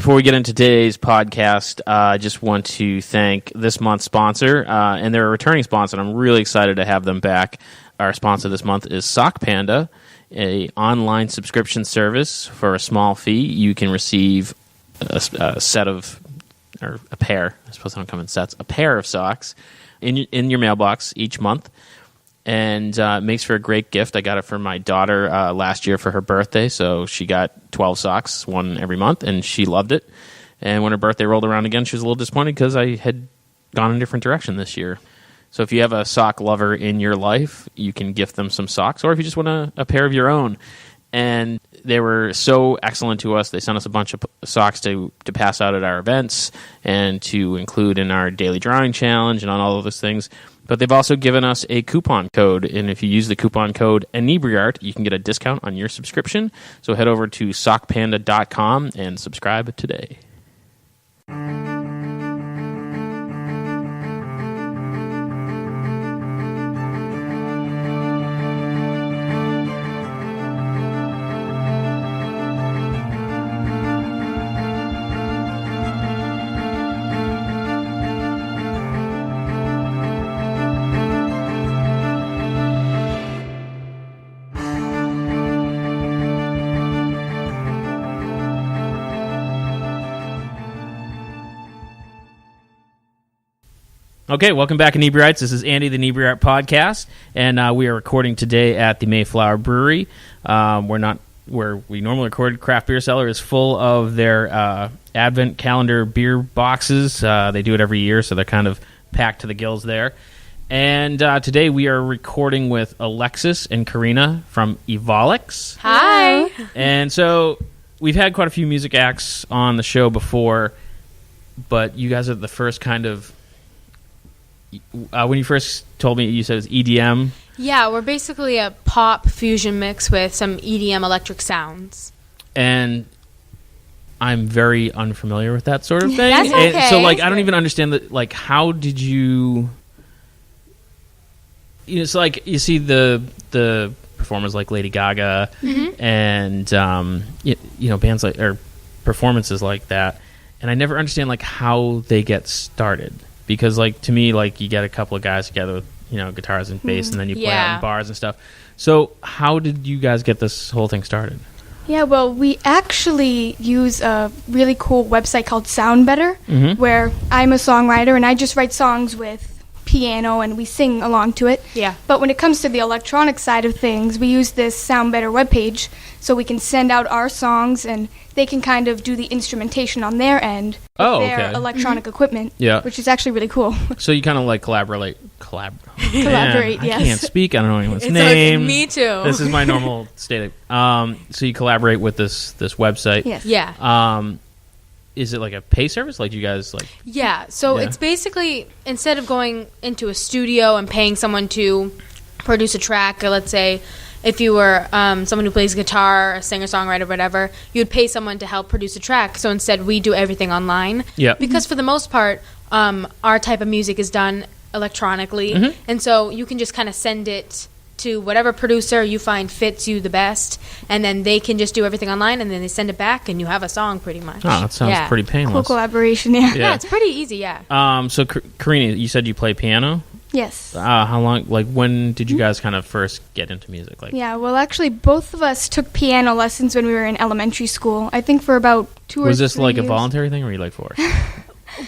before we get into today's podcast, I just want to thank this month's sponsor, and they're a returning sponsor, and I'm really excited to have them back. Our sponsor this month is Sock Panda, an online subscription service. For a small fee, you can receive a set of, or a pair, I suppose they don't come in sets, a pair of socks in your mailbox each month. And it makes for a great gift. I got it for my daughter last year for her birthday, so she got 12 socks, one every month, and she loved it. And when her birthday rolled around again, she was a little disappointed because I had gone in a different direction this year. So if you have a sock lover in your life, you can gift them some socks, or if you just want a pair of your own. And they were so excellent to us. They sent us a bunch of socks to pass out at our events and to include in our daily drawing challenge and on all of those things. But they've also given us a coupon code, and if you use the coupon code Inebri-art, you can get a discount on your subscription. So head over to sockpanda.com and subscribe today. Okay, welcome back, Inebri-ites. This is Andy, the Inebri-art podcast, and we are recording today at the Mayflower Brewery. We're not where we normally record. Craft Beer Cellar is full of their Advent calendar beer boxes. They do it every year, so they're kind of packed to the gills there. And today we are recording with Alexis and Karina from Evolix. Hi! And so we've had quite a few music acts on the show before, but you guys are the first kind of... when you first told me, you said it was EDM. Yeah, we're basically a pop fusion mix with some EDM electric sounds. And I'm very unfamiliar with that sort of thing. That's okay. And so, I don't even understand that. Like, how did you? It's like you see the performers like Lady Gaga and bands like or performances like that, and I never understand how they get started. Because, to me, you get a couple of guys together with, guitars and bass, and then you play out in bars and stuff. So how did you guys get this whole thing started? Yeah, well, we actually use a really cool website called Sound Better, where I'm a songwriter, and I just write songs with piano, and we sing along to it. Yeah. But when it comes to the electronic side of things, we use this Sound Better webpage, so we can send out our songs, and they can kind of do the instrumentation on their end with their electronic equipment, which is actually really cool. So you kind of collaborate. Collaborate, yes. I can't speak. I don't know anyone's name. Okay, me too. This is my normal state. So you collaborate with this website. Yes. Yeah. Is it like a pay service? Like you guys Yeah. So it's basically, instead of going into a studio and paying someone to produce a track, or let's say if you were someone who plays guitar, a singer-songwriter, whatever, you would pay someone to help produce a track. So instead, we do everything online. Yeah. Because for the most part, our type of music is done electronically. And so you can just kind of send it to whatever producer you find fits you the best, and then they can just do everything online, and then they send it back, and you have a song pretty much. Oh, that sounds pretty painless. Cool collaboration, Yeah, it's pretty easy, yeah. So, Karina, you said you play piano? Yes. How long, when did you guys kind of first get into music? Yeah, well, actually, both of us took piano lessons when we were in elementary school. I think for about 2 or 3 years. Was this a voluntary thing, or were you forced?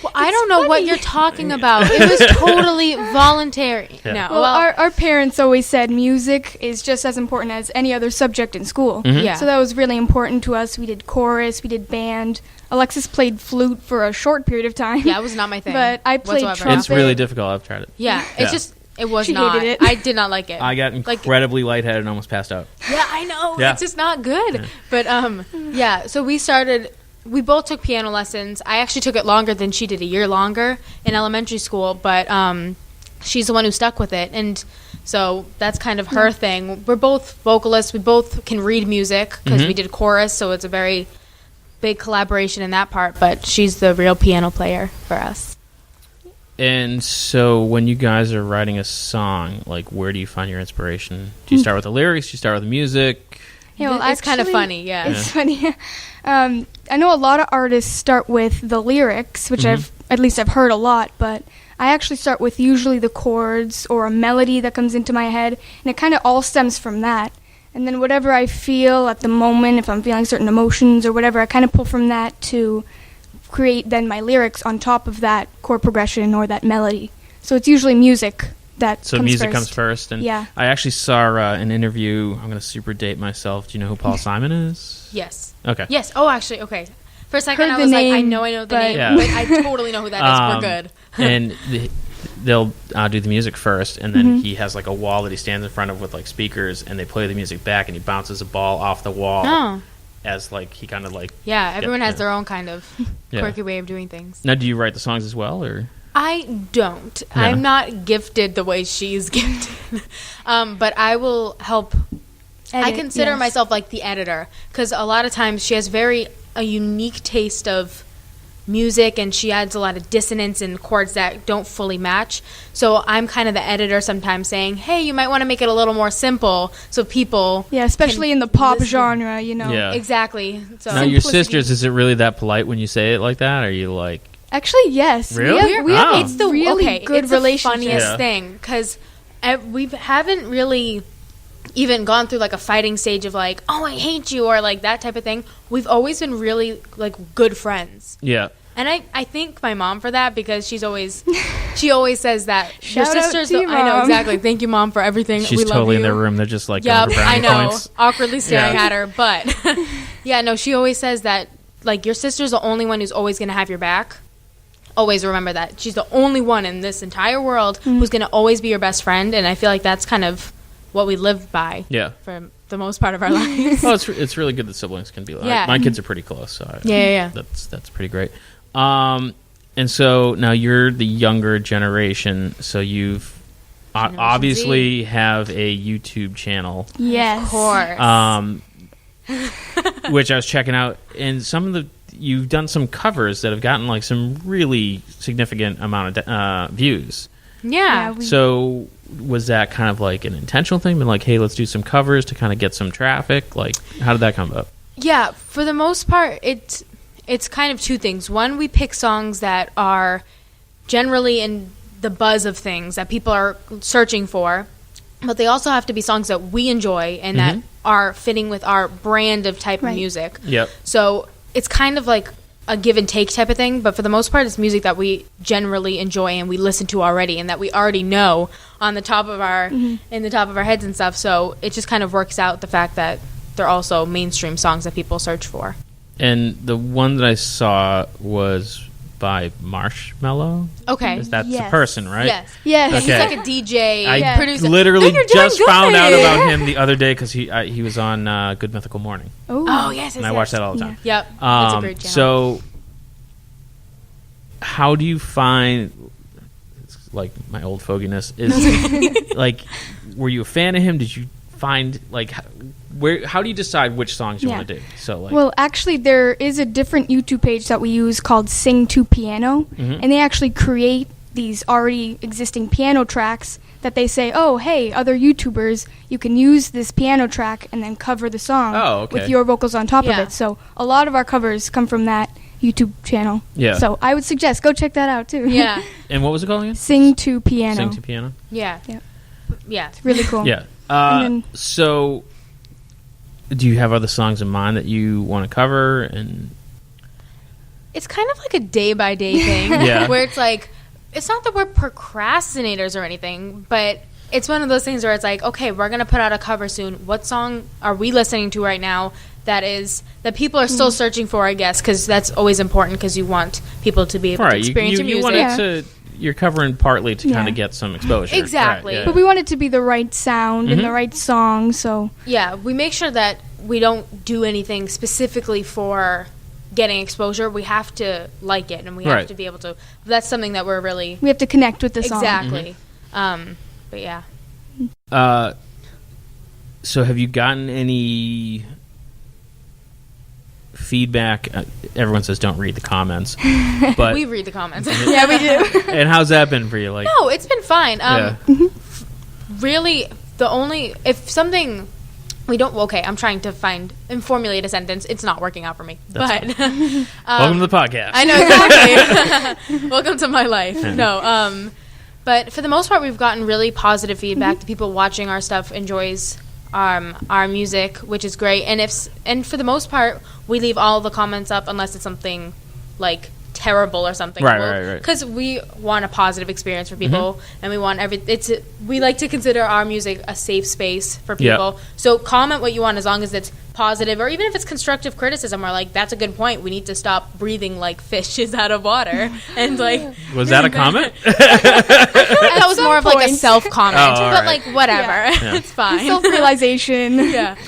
Well, I don't know what you're talking about. It was totally voluntary. Yeah. No, well, our parents always said music is just as important as any other subject in school. Yeah. So that was really important to us. We did chorus, we did band. Alexis played flute for a short period of time. Yeah, it was not my thing. But I played trumpet. It's really difficult. I've tried it. Yeah, it's just... It was she not. hated it. I did not like it. I got incredibly lightheaded and almost passed out. Yeah, I know. Yeah. It's just not good. Yeah. But, so we started... We both took piano lessons. I actually took it longer than she did, a year longer in elementary school, but she's the one who stuck with it. And so that's kind of her thing. We're both vocalists. We both can read music because we did chorus, so it's a very big collaboration in that part, but she's the real piano player for us. And so when you guys are writing a song, where do you find your inspiration? Do you start with the lyrics? Do you start with the music? Yeah, well, it's kind of funny, yeah. It's funny. I know a lot of artists start with the lyrics, which I've heard a lot, but I actually start with usually the chords or a melody that comes into my head, and it kind of all stems from that. And then whatever I feel at the moment, if I'm feeling certain emotions or whatever, I kind of pull from that to create then my lyrics on top of that chord progression or that melody. So it's usually music that so comes music first. comes first. And yeah. I actually saw an interview. I'm going to super date myself. Do you know who Paul Simon is? Yes. Okay. Yes. Oh, actually, okay. For a second, Heard I was name, like, I know the name, yeah. but I totally know who that is. We're good. And they'll do the music first, and then he has like a wall that he stands in front of with like speakers, and they play the music back, and he bounces a ball off the wall as like he kind of like. Yeah, everyone has their own kind of quirky way of doing things. Now, do you write the songs as well, or? I don't. No. I'm not gifted the way she's gifted, but I will help. I consider myself like the editor, because a lot of times she has a unique taste of music, and she adds a lot of dissonance and chords that don't fully match. So I'm kind of the editor sometimes, saying, hey, you might want to make it a little more simple so people especially in the pop genre, you know. Yeah. Exactly. So now, your sisters, is it really that polite when you say it like that? Or are you like... Actually, yes. Really? We have it's the really good it's relationship. the funniest thing, because we haven't really even gone through like a fighting stage of like, oh, I hate you, or like that type of thing. We've always been really like good friends. Yeah. And I thank my mom for that, because she always says that your Shout out sisters. to your I know mom. Exactly. Thank you, Mom, for everything. She's we love totally you. in their room. They're just like Yep, going for brownie I know. points. Awkwardly staring at her, but she always says that like your sister's the only one who's always going to have your back. Always remember that. She's the only one in this entire world who's going to always be your best friend, and I feel like that's kind of what we live by. Yeah. For the most part of our lives. Well, it's really good that siblings can be like. Yeah. My kids are pretty close, so Yeah. That's pretty great. And so now you're the younger generation, so you've obviously have a YouTube channel. Yes. Of course. Which I was checking out, and you've done some covers that have gotten like some really significant amount of views. Yeah. So was that kind of like an intentional thing? Been like, hey, let's do some covers to kind of get some traffic? Like, how did that come up? Yeah, for the most part, it's kind of two things. One, we pick songs that are generally in the buzz of things that people are searching for, but they also have to be songs that we enjoy and that are fitting with our brand of type of music. Yep. So it's kind of like a give and take type of thing, but for the most part, it's music that we generally enjoy and we listen to already, and that we already know on the top of our in the top of our heads and stuff. So it just kind of works out the fact that they're also mainstream songs that people search for. And the one that I saw was by Marshmello. Okay. That's the person, right? Yes. Yes. Yeah, Okay. he's like a DJ. I producer. literally just found out good. about him the other day because he was on Good Mythical Morning. Oh, yes. And I watch that all the time. Yep. That's a great channel. So how do you find, it's like my old foginess, is like, were you a fan of him? Did you find, like, how do you decide which songs you want to do? So, like, well, actually, there is a different YouTube page that we use called Sing to Piano, and they actually create these already existing piano tracks that they say, oh, hey, other YouTubers, you can use this piano track and then cover the song with your vocals on top of it. So a lot of our covers come from that YouTube channel. Yeah. So I would suggest go check that out, too. Yeah. And what was it called again? Sing to Piano. Sing to Piano? Yeah. Yeah. It's really cool. Yeah. So do you have other songs in mind that you want to cover? And it's kind of like a day-by-day thing where it's like, it's not that we're procrastinators or anything, but it's one of those things where it's like, okay, we're going to put out a cover soon. What song are we listening to right now that people are still searching for, I guess, because that's always important because you want people to be able to experience your music. You want it to, you're covering partly to kind of get some exposure. Exactly. Right, but we want it to be the right sound and the right song, so. Yeah, we make sure that we don't do anything specifically for getting exposure. We have to like it, and we have to be able to. That's something that we're really. We have to connect with the song. Exactly. But yeah. So have you gotten any feedback? Everyone says don't read the comments, but we read the comments. Yeah, we do. And how's that been for you? Like, no, it's been fine. Really, if something We don't. Okay, I'm trying to find and formulate a sentence. It's not working out for me. But welcome to the podcast. I know exactly. Welcome to my life. No. But for the most part, we've gotten really positive feedback. The people watching our stuff enjoys our music, which is great. And for the most part, we leave all the comments up unless it's something like terrible or something, right, because we want a positive experience for people, and we want we like to consider our music a safe space for people. So comment what you want, as long as it's positive, or even if it's constructive criticism, or like, that's a good point, we need to stop breathing like fishes out of water. And like, was that a comment? That was more of like a self comment, but right. like, whatever. It's fine. Self-realization.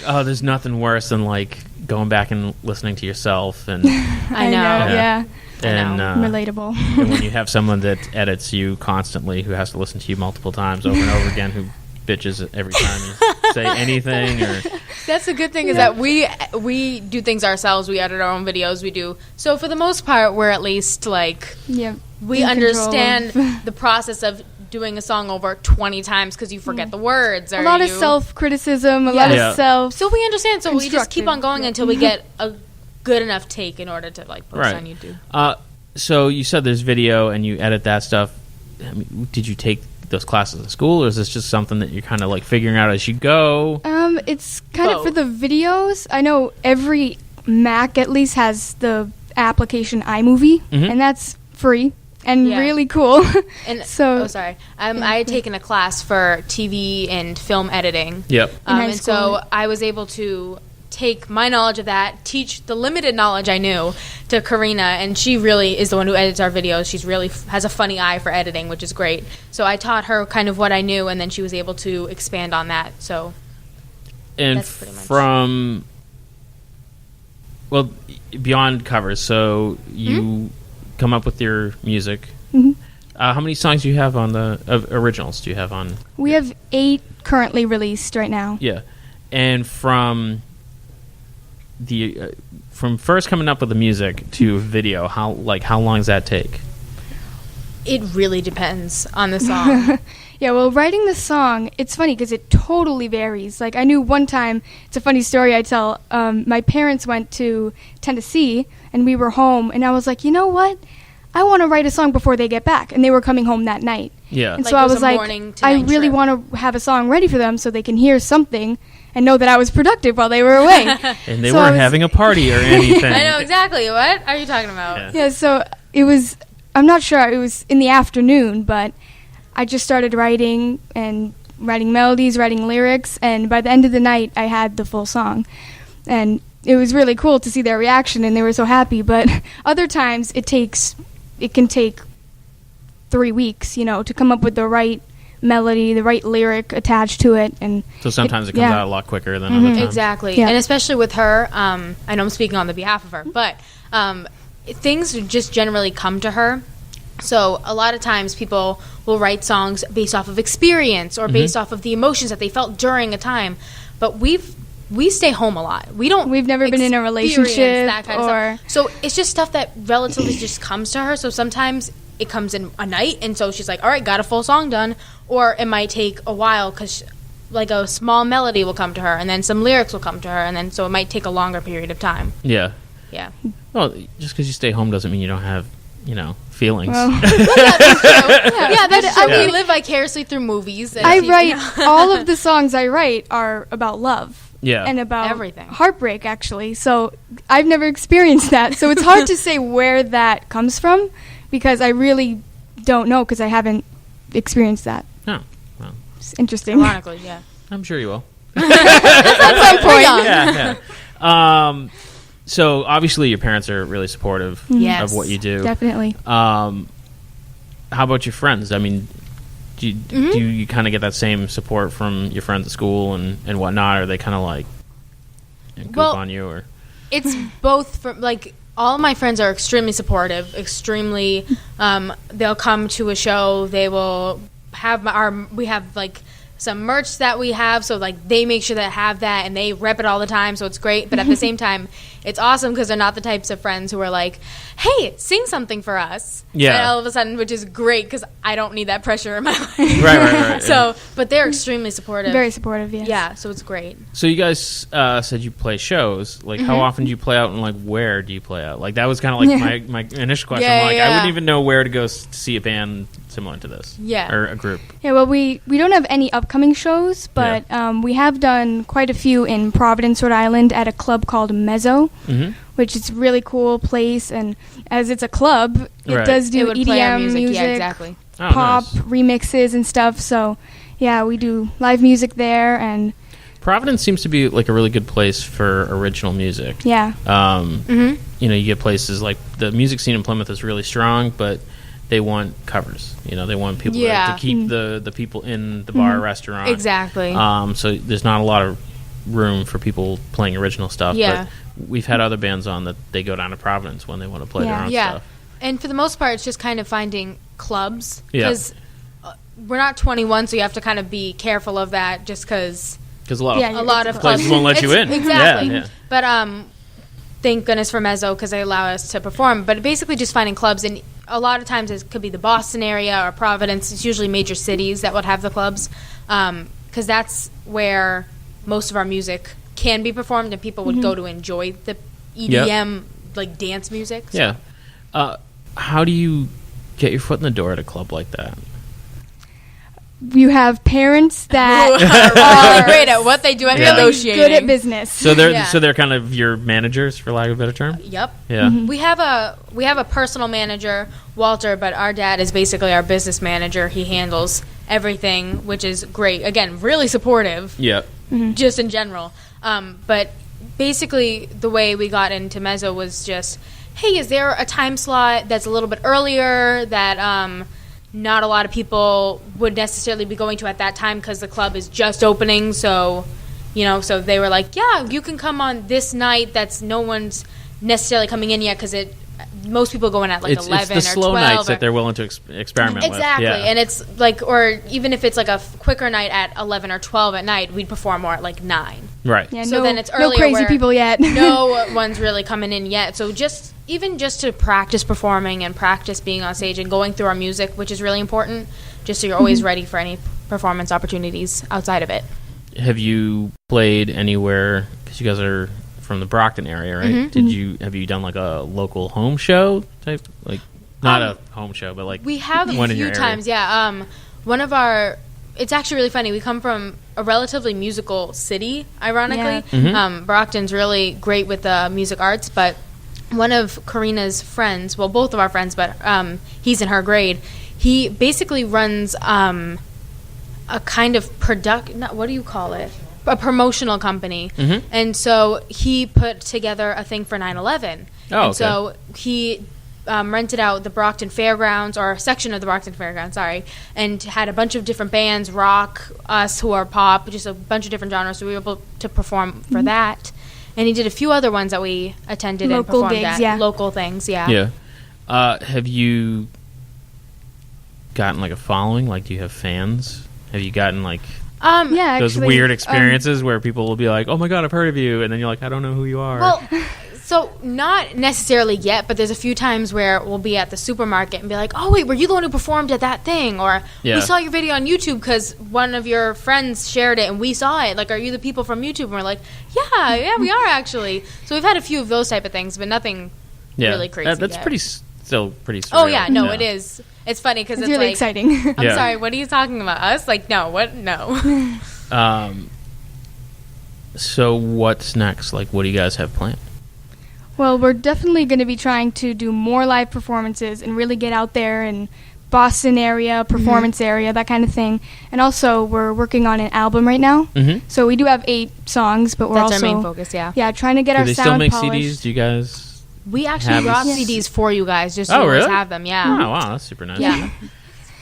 Oh, there's nothing worse than like going back and listening to yourself, and I know. And relatable. And when you have someone that edits you constantly, who has to listen to you multiple times over and over again, who bitches every time you say anything, or that's a good thing, is that we do things ourselves. We edit our own videos. We do, so for the most part, we're at least like we understand the process of doing a song over 20 times, because you forget the words, or a lot of self-criticism, a lot of self. So we understand. So we just keep on going until we get a good enough take in order to like post on YouTube. So you said there's video and you edit that stuff. I mean, did you take those classes at school, or is this just something that you're kind of like figuring out as you go? It's kind of for the videos. I know every Mac at least has the application iMovie, and that's free and really cool. And so, I had taken a class for TV and film editing. And so I was able to take my knowledge of that, teach the limited knowledge I knew to Karina, and she really is the one who edits our videos. She's really has a funny eye for editing, which is great. So I taught her kind of what I knew, and then she was able to expand on that. So, and that's pretty much beyond covers, so you come up with your music. How many songs do you have on the originals? Do you have on? We have 8 currently released right now. And from first coming up with the music to video, how long does that take? It really depends on the song. Writing the song, it's funny because it totally varies. Like, I knew one time, it's a funny story I tell, my parents went to Tennessee and we were home, and I was like, you know what? I want to write a song before they get back, and they were coming home that night. And so I was like, I really want to have a song ready for them so they can hear something and know that I was productive while they were away. And they weren't having a party or anything. I know exactly. What are you talking about? So it was, I'm not sure, it was in the afternoon, but I just started writing melodies, writing lyrics, and by the end of the night, I had the full song. And it was really cool to see their reaction, and they were so happy. But other times, it can take 3 weeks, to come up with the right melody, the right lyric attached to it. And so sometimes it comes out a lot quicker than other times. Exactly. And especially with her, I know I'm speaking on the behalf of her, but things just generally come to her. So a lot of times people will write songs based off of experience or based off of the emotions that they felt during a time. But we stay home a lot. We've never been in a relationship that kind of stuff. So it's just stuff that relatively just comes to her. So sometimes it comes in a night, and so she's like, all right, got a full song done. Or it might take a while, because like a small melody will come to her, and then some lyrics will come to her, and then so it might take a longer period of time. Well, just because you stay home doesn't mean you don't have feelings. Well, we live vicariously through movies. I write all of the songs I write are about love. And about everything. Heartbreak, actually. So I've never experienced that. So it's hard to say where that comes from, because I really don't know, because I haven't experienced that. Oh, well. It's interesting. Ironically, I'm sure you will. At some point. So obviously your parents are really supportive of what you do. Definitely. How about your friends? I mean, do you kind of get that same support from your friends at school and whatnot? Or are they kind of like goop on you? Or it's both. From like, all of my friends are extremely supportive. Extremely, they'll come to a show. They will have we have like some merch that we have, so like they make sure that I have that, and they rep it all the time, so it's great. But at the same time, it's awesome because they're not the types of friends who are like, hey, sing something for us. Yeah. And all of a sudden, which is great because I don't need that pressure in my life. Right. So, but they're extremely supportive. Very supportive, yes. Yeah, so it's great. So you guys said you play shows. Like, how often do you play out, and like, where do you play out? Like, that was kind of like my initial question. Yeah, I wouldn't even know where to go to see a band similar to this. Yeah. Or a group. Yeah, well, we don't have any upcoming shows, but we have done quite a few in Providence, Rhode Island at a club called Mezzo, which is a really cool place. And as it's a club, it does do EDM music, yeah, exactly. pop remixes and stuff. So, yeah, we do live music there. And Providence seems to be like a really good place for original music. Yeah. You know, you get places like the music scene in Plymouth is really strong, but they want covers. You know, they want people to keep the people in the bar or restaurant. Exactly. So there's not a lot of room for people playing original stuff. Yeah. But we've had other bands on that they go down to Providence when they want to play their own stuff. And for the most part, it's just kind of finding clubs. Yeah. Because we're not 21, so you have to kind of be careful of that just because... Because a lot of clubs places won't let you in. Exactly. Yeah. But thank goodness for Mezzo because they allow us to perform. But basically just finding clubs. And a lot of times it could be the Boston area or Providence. It's usually major cities that would have the clubs because that's where most of our music can be performed and people would go to enjoy the EDM, like dance music. So. Yeah. How do you get your foot in the door at a club like that? You have parents that are really great at what they do at negotiating. Good at business. So they're kind of your managers, for lack of a better term? Yep. Yeah. We have a personal manager, Walter, but our dad is basically our business manager. He handles everything, which is great. Again, really supportive. Yeah. Just in general. But basically the way we got into Mezzo was just, hey, is there a time slot that's a little bit earlier that not a lot of people would necessarily be going to at that time because the club is just opening. So, so they were like, yeah, you can come on this night that's no one's necessarily coming in yet because most people go in at like 11 or 12. It's the slow nights that they're willing to experiment exactly. with. Exactly. And it's like, or even if it's like a quicker night at 11 or 12 at night, we'd perform more at like 9. Right. Yeah, so then it's earlier. No crazy people yet. No one's really coming in yet. So even just to practice performing and practice being on stage and going through our music, which is really important, just so you're always ready for any performance opportunities outside of it. Have you played anywhere, because you guys are from the Brockton area, right? Have you done like a local home show type, like not a home show, but like we have one a in your few area? times, yeah. One of our, it's actually really funny. We come from a relatively musical city, ironically. Yeah. Brockton's really great with the music arts, but one of Karina's friends, well, both of our friends, but he's in her grade. He basically runs a kind of what do you call it? A promotional company. And so he put together a thing for 9/11. Oh, okay. So he rented out the Brockton Fairgrounds, or a section of the Brockton Fairgrounds, and had a bunch of different bands, rock, us who are pop, just a bunch of different genres. So we were able to perform for that. And he did a few other ones that we attended and performed gigs, at. yeah. Local things, yeah. Yeah. Have you gotten like a following? Like, do you have fans? Have you gotten like those weird experiences where people will be like, "Oh my God, I've heard of you," and then you're like, "I don't know who you are." Well, so not necessarily yet, but there's a few times where we'll be at the supermarket and be like, "Oh wait, were you the one who performed at that thing?" Or we saw your video on YouTube because one of your friends shared it and we saw it. Like, are you the people from YouTube? And we're like, yeah, we are actually. So we've had a few of those type of things, but nothing really crazy. That's yet. Still pretty surreal. Oh yeah, no, it is. It's funny because it's really like, exciting. I'm sorry, what are you talking about? Us? Like, no, what? No. So what's next? Like, what do you guys have planned? Well, we're definitely going to be trying to do more live performances and really get out there in Boston area, performance area, that kind of thing. And also, we're working on an album right now. So we do have 8 songs, but we're That's also our main focus. Yeah. Yeah, trying to get our sound polished. Do they still polished. make CDs? Do you guys? We actually drop CDs for you guys, just so you always have them. Yeah. Oh wow, that's super nice. Yeah.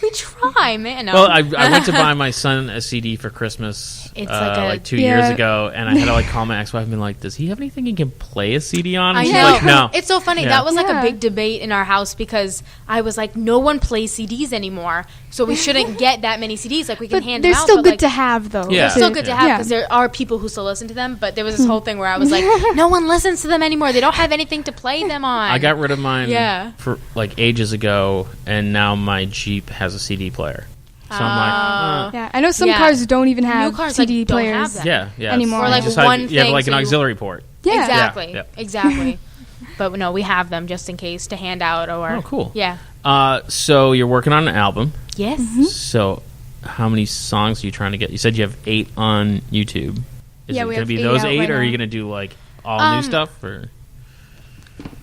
We try, man. No. Well, I went to buy my son a CD for Christmas like 2 years ago, and I had to call my ex-wife and be like, "Does he have anything he can play a CD on?" And she's like, "No." It's so funny. That was a big debate in our house because I was like, "No one plays CDs anymore, so we shouldn't get that many CDs. Like we can hand them out." They're still good to have, though. Yeah. They're still good to have because there are people who still listen to them. But there was this whole thing where I was like, "No one listens to them anymore. They don't have anything to play them on." I got rid of mine for ages ago, and now my Jeep has a CD player. So I'm like, yeah, I know some cars don't even have CD players anymore. Or like you one thing. You have like an auxiliary port. Yeah. Exactly. But no, we have them just in case to hand out or. Oh, cool. Yeah. So you're working on an album. Yes. So how many songs are you trying to get? You said you have 8 on YouTube. Is it going to be those 8, or are you going to do like all new stuff? Or?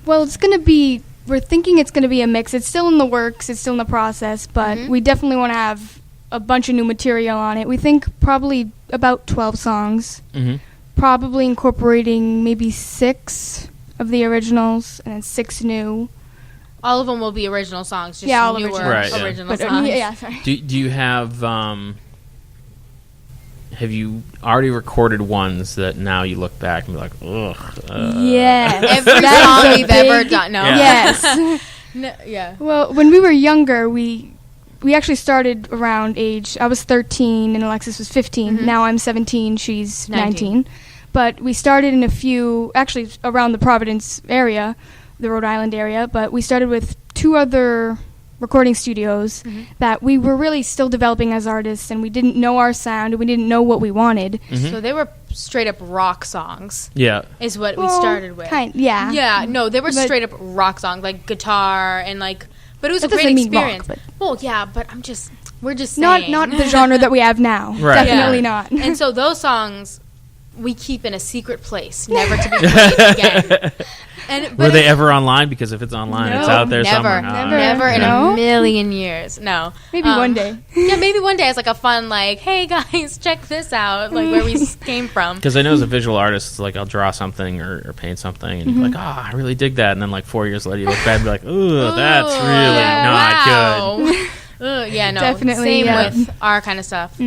Well, it's going to be. We're thinking it's going to be a mix. It's still in the works. It's still in the process, but we definitely want to have a bunch of new material on it. We think probably about 12 songs, probably incorporating maybe 6 of the originals and then 6 new. All of them will be original songs, just all newer original but, songs. Sorry. Do you have you already recorded ones that now you look back and be like, ugh? Yes. Every song we've ever done. No. Yes. No, yeah. Well, when we were younger, we actually started around age. I was 13 and Alexis was 15. Now I'm 17. She's 19. But we started in a few, actually around the Providence area, the Rhode Island area. But we started with 2 other recording studios that we were really still developing as artists, and we didn't know our sound, and we didn't know what we wanted. So they were straight up rock songs. Yeah. Is what we started with. Yeah. Yeah, no, they were straight up rock songs, like guitar and like, but it was a great experience. Rock, well, yeah, but we're just saying. Not the genre that we have now. Right. Definitely not. And so those songs we keep in a secret place, never to be played again. Were they ever online? Because if it's online, it's out there somewhere. Never in a million years. No. Maybe one day. Yeah, maybe one day it's like a fun, like, hey guys, check this out, like where we came from. Because I know as a visual artist, like I'll draw something or paint something, and you're like, I really dig that. And then like 4 years later, you look back and be like, ooh, that's really not good. Yeah, no. Definitely. Same with our kind of stuff.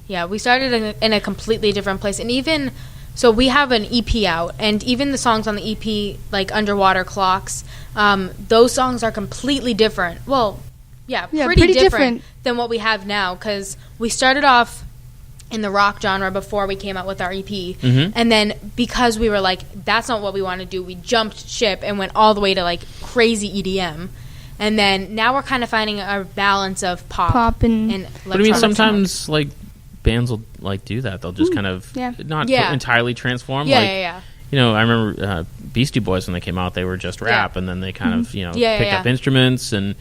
Yeah, we started in a completely different place. And even, so we have an EP out, and even the songs on the EP, like Underwater Clocks, those songs are completely different. Well, pretty different than what we have now, because we started off in the rock genre before we came out with our EP. And then because we were like, that's not what we want to do, we jumped ship and went all the way to like crazy EDM. And then now we're kind of finding a balance of pop and electronic. But I mean, sometimes like bands will like do that. They'll just kind of not entirely transform. Yeah. You know, I remember Beastie Boys when they came out, they were just rap, and then they kind of picked up instruments. And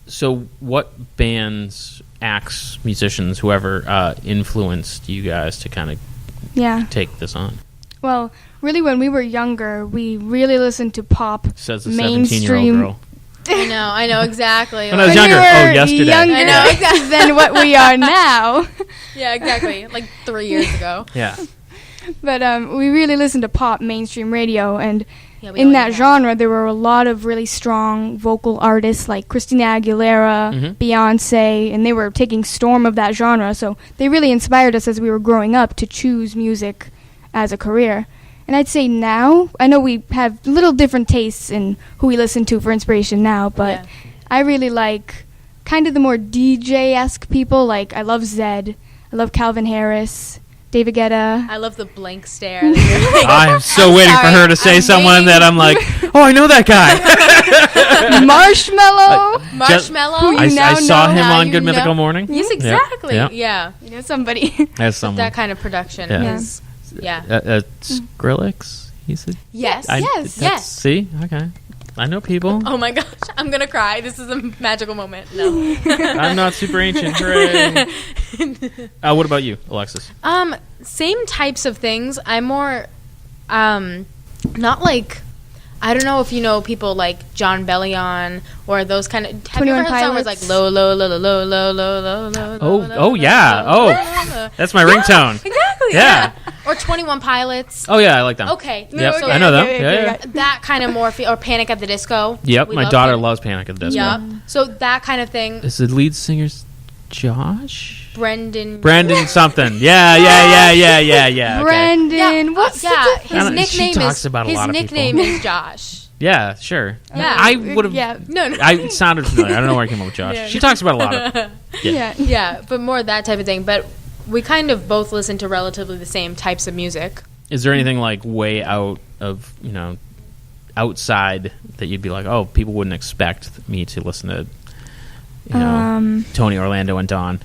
so, what bands, acts, musicians, whoever influenced you guys to kind of take this on? Well, really, when we were younger, we really listened to pop. Says the mainstream 17-year-old girl. I know exactly. When I was younger, yesterday. I know exactly than what we are now. Yeah, exactly. Like 3 years ago. Yeah. But we really listened to pop mainstream radio, and in that genre, there were a lot of really strong vocal artists like Christina Aguilera, Beyonce, and they were taking storm of that genre. So they really inspired us as we were growing up to choose music as a career. And I'd say now, I know we have little different tastes in who we listen to for inspiration now, but I really like kind of the more DJ-esque people. Like, I love Zedd, I love Calvin Harris, David Guetta. I love the blank stare. I am so waiting for her to say someone that I'm like, oh, I know that guy. Marshmello. Who you I saw him on Good Mythical Morning. Yes, exactly. Yeah. You know somebody. As someone. That kind of production is... Yeah. Skrillex, he said? Yes. Yes. See? Okay. I know people. Oh my gosh, I'm going to cry. This is a magical moment. No. I'm not super ancient. Hooray. What about you, Alexis? Same types of things. I'm more, not like, I don't know if you know people like John Bellion or those kind of. Have you ever heard songs like low, low, low, low, low, low, low, low, low? Oh yeah. Oh, that's my ringtone. Exactly. Yeah. Or 21 Pilots. Oh yeah, I like them. Okay. Yep. So I know them. Yeah. That kind of more, or Panic at the Disco. Yep. My daughter loves Panic at the Disco. Yep. So that kind of thing. Is the lead singer's Josh? Brendan something. Yeah. Brendan. What's his nickname she talks about a lot of nickname people. is Josh. Yeah, sure. Yeah. I would have. Yeah. No. It sounded familiar. I don't know where I came up with Josh. Yeah. She talks about a lot of. Yeah, but more that type of thing. But we kind of both listen to relatively the same types of music. Is there anything like way out of outside that you'd be like, oh, people wouldn't expect me to listen to, Tony, Orlando, and Dawn?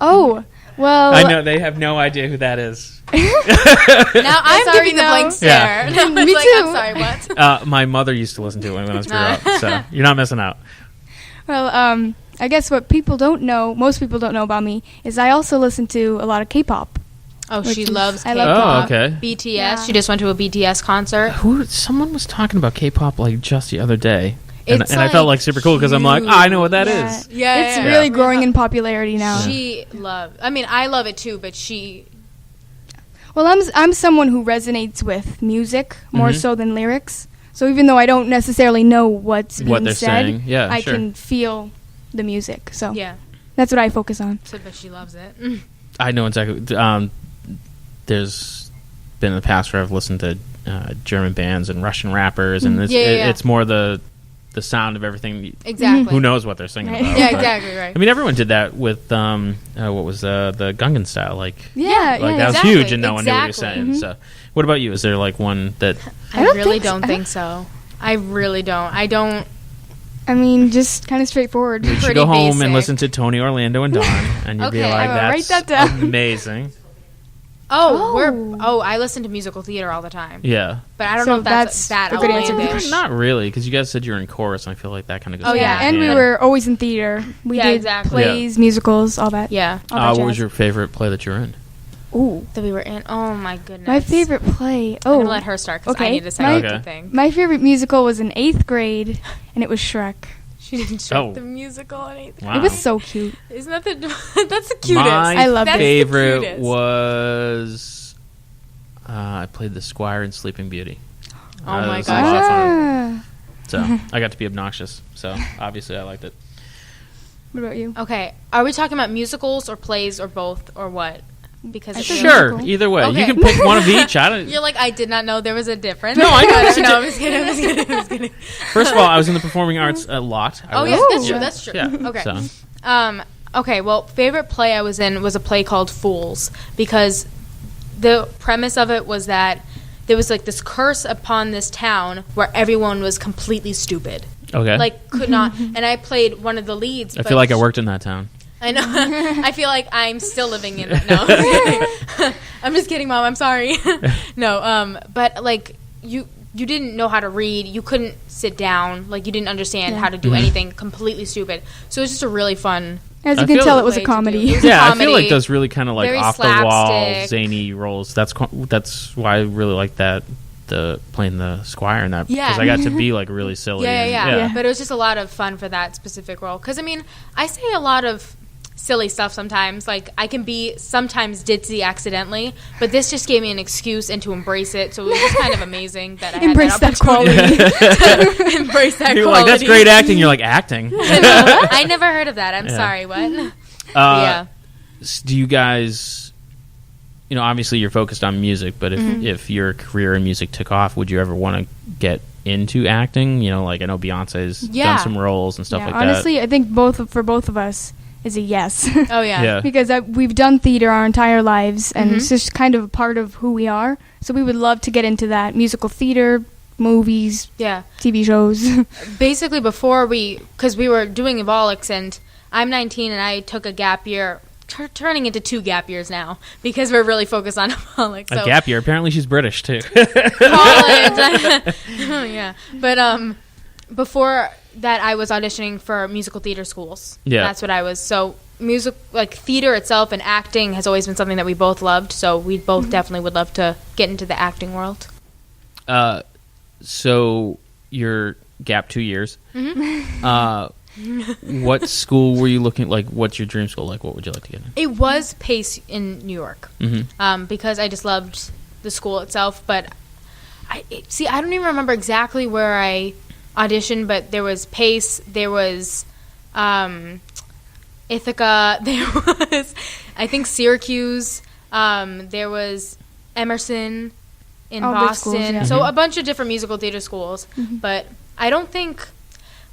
Oh, well. I know they have no idea who that is. Now I'm giving the blank stare. Yeah. Me too. I'm sorry, what? My mother used to listen to it when I was growing up, so you're not missing out. Well, I guess what most people don't know about me, is I also listen to a lot of K-pop. Oh, she loves K-pop. K-pop. Oh, okay. BTS. Yeah. She just went to a BTS concert. Someone was talking about K-pop like just the other day. And It's I felt like super cool because I'm like, I know what that is. Yeah, it's really growing in popularity now. I love it too, but she... Well, I'm someone who resonates with music more Mm-hmm. so than lyrics. So even though I don't necessarily know what's being they're said, saying. Yeah, I sure. can feel the music. So Yeah. that's what I focus on. So, but she loves it. I know exactly. There's been in the past where I've listened to German bands and Russian rappers, and it's more the sound of everything. Exactly. Who knows what they're singing Right. about? Yeah, but- exactly right. I mean, everyone did that with what was the Gangnam Style? Like Yeah, that was exactly, huge, and no one knew what he was exactly. saying. So, what about you? Is there like one that? I don't really think so. don't think so. I really don't. I don't. I mean, just kind of straightforward. You should Pretty go home and basic. listen to Tony, Orlando, and Dawn, and you'd be Okay, like, I will write "That's that down." amazing." I listen to musical theater all the time. Yeah. But I don't So know if that's that a good answer. outlandish. Not really, because you guys said you're in chorus, and I feel like that kind of goes. Oh, yeah. And we were always in theater. We Yeah, did exactly. plays, musicals, all that. Yeah. All that what was jazz. your favorite play that you were in? Ooh. That we were in. Oh my goodness. My favorite play. I'm Oh, gonna let her start because I okay. need to say My- the thing. my favorite musical was in 8th grade, and it was Shrek. She didn't show Oh. the musical in 8th grade. Wow. It was so cute. Isn't that the? That's the cutest. My I loved it. That's the favorite cutest. was I played the Squire in Sleeping Beauty. Oh my That was a lot of fun. Ah. So I got to be obnoxious. So obviously I liked it. What about you? Okay, are we talking about musicals or plays or both or what? Because it's Sure, musical. either way. Okay. You can pick one of each. I don't. You're like, I did not know there was a difference. No, I know there's a No, I'm just kidding. I'm just kidding. First of all, I was in the performing arts a lot. I Oh was. yeah, that's Ooh. true. That's true. Yeah. Okay. So. Okay. Well, favorite play I was in was a play called Fools because the premise of it was that there was like this curse upon this town where everyone was completely stupid. Okay. Like could not. And I played one of the leads. I but feel like I worked in that town. I know. I feel like I'm still living in it. No, I'm just kidding. I'm just kidding, Mom. I'm sorry. No, but like you didn't know how to read. You couldn't sit down. Like you didn't understand how to do anything. Completely stupid. So it was just a really fun. As I you can feel tell, like- it was a Way to do comedy. it. Yeah, I comedy, feel like those really kind of like very off the wall, slapstick. zany roles. That's why I really like that. Playing the Squire in that Yeah. because I got to be like really silly. Yeah. and- But it was just a lot of fun for that specific role. Because I mean, I say a lot of silly stuff sometimes. Like I can be sometimes ditzy accidentally, but this just gave me an excuse and to embrace it. So it was just kind of amazing that I Embrace had that that opportunity to embrace that You're quality. like, that's great acting. You're like, acting. I never heard of that. I'm Yeah. sorry. What? Yeah. Do you guys, obviously you're focused on music, but Mm-hmm. if your career in music took off, would you ever want to get into acting? Like I know Beyonce's Yeah. done some roles and stuff Yeah, like honestly, I think for both of us is a yes. Oh yeah. Yeah. Because we've done theater our entire lives, and Mm-hmm. it's just kind of a part of who we are. So we would love to get into that. Musical theater, movies, Yeah. TV shows. Basically, before because we were doing Evolix, and I'm 19, and I took a gap year, turning into 2 gap years now because we're really focused on Evolix. that. So A gap year. Apparently she's British too. college. Yeah. But before that, I was auditioning for musical theater schools. Yeah. That's what I was. So music, like theater itself and acting has always been something that we both loved. So we both definitely would love to get into the acting world. So you're gap 2 years. What school were you looking like? What's your dream school? Like, what would you like to get in? It was Pace in New York, because I just loved the school itself. But I don't even remember exactly where I auditioned, but there was Pace, there was Ithaca, there was, I think, Syracuse, there was Emerson in Boston. Schools, yeah. So a bunch of different musical theater schools. But I don't think,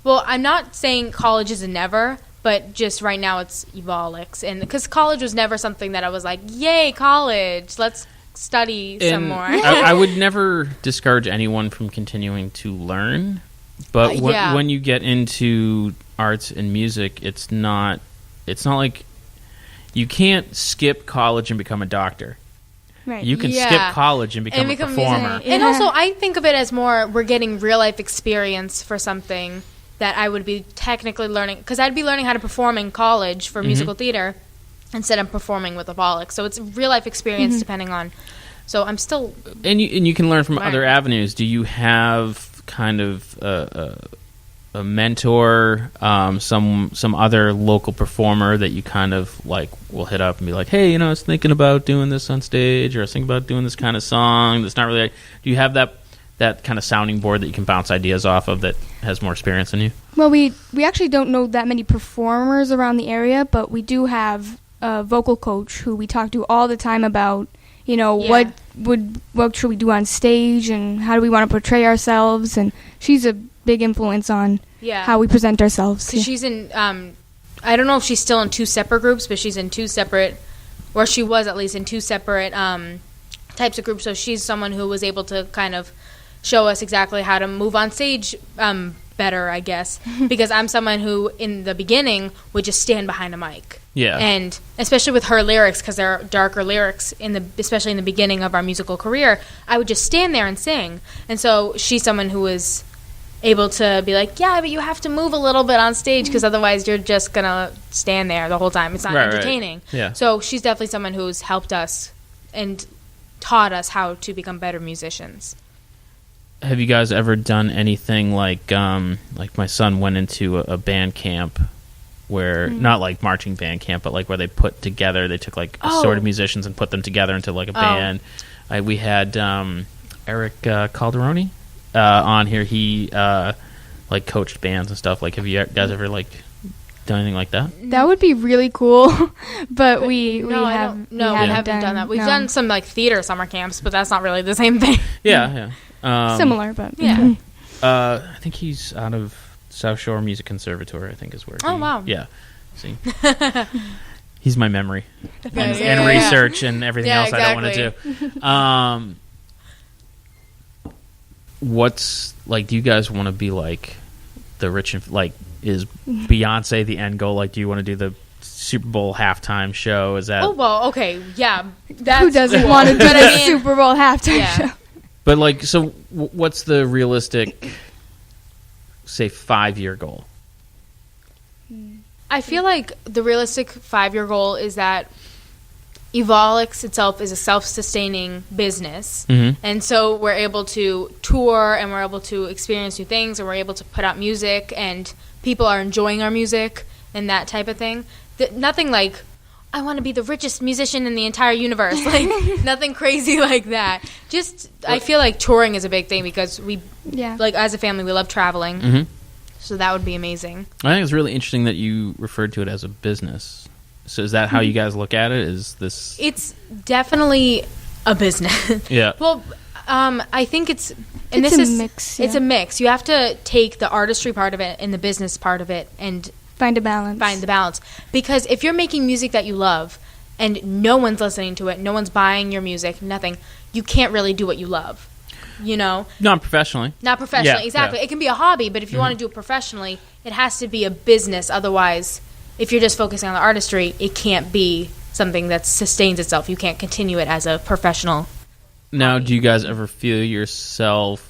well, I'm not saying college is a never, but just right now it's Evolix. And because college was never something that I was like, yay, college, let's study some more. I would never discourage anyone from continuing to learn. But when you get into arts and music, it's not like you can't skip college and become a doctor. Right. You can skip college and become a performer. And also, I think of it as more we're getting real life experience for something that I would be technically learning, because I'd be learning how to perform in college for musical theater instead of performing with Evolix. So it's real life experience depending on. So I'm still and you can learn from other avenues. Do you have kind of a mentor, some other local performer that you kind of like will hit up and be like, hey, I was thinking about doing this on stage, or I was thinking about doing this kind of song that's not really do you have that kind of sounding board that you can bounce ideas off of that has more experience than you? Well, we actually don't know that many performers around the area, but we do have a vocal coach who we talk to all the time about what should we do on stage and how do we want to portray ourselves, and she's a big influence on how we present ourselves. Because she's in, I don't know if she's still in two separate groups, but she's in two separate, or she was at least in two separate types of groups. So she's someone who was able to kind of show us exactly how to move on stage better, I guess. Because I'm someone who, in the beginning, would just stand behind a mic. Yeah. And especially with her lyrics, because they're darker lyrics, especially in the beginning of our musical career, I would just stand there and sing. And so she's someone who was able to be like, yeah, but you have to move a little bit on stage because otherwise you're just going to stand there the whole time. It's not entertaining. Right. Yeah. So she's definitely someone who's helped us and taught us how to become better musicians. Have you guys ever done anything like my son went into a band camp where, not like marching band camp, but like where they took like assorted of musicians and put them together into like a band. We had Eric Calderoni on here. He like coached bands and stuff. Like, have you guys ever like done anything like that? That would be really cool, but we haven't done that. We've done some like theater summer camps, but that's not really the same thing. Yeah. Similar, but I think he's out of South Shore Music Conservatory, I think is where. Oh wow! Yeah, see, he's my memory and research and everything else exactly. I don't want to do. What's like? Do you guys want to be like the rich and like? Is Beyonce the end goal? Like, do you want to do the Super Bowl halftime show? Is that? Oh well, okay, yeah. Who doesn't want to do the Super Bowl halftime show? But like, so what's the realistic, say, 5-year goal? I feel like the realistic 5-year goal is that Evolix itself is a self-sustaining business. And so we're able to tour and we're able to experience new things and we're able to put out music and people are enjoying our music and that type of thing. Nothing like, I want to be the richest musician in the entire universe. Like, nothing crazy like that. Just, I feel like touring is a big thing because like, as a family, we love traveling. So that would be amazing. I think it's really interesting that you referred to it as a business. So is that how you guys look at it? Is this? It's definitely a business. Yeah. Well, I think it's a mix. Yeah. It's a mix. You have to take the artistry part of it and the business part of it and find the balance. Because if you're making music that you love and no one's listening to it, no one's buying your music, nothing, you can't really do what you love. Not professionally. Yeah, exactly. Yeah. It can be a hobby, but if you want to do it professionally, it has to be a business. Otherwise, if you're just focusing on the artistry, it can't be something that sustains itself. You can't continue it as a professional Now, do you guys ever feel yourself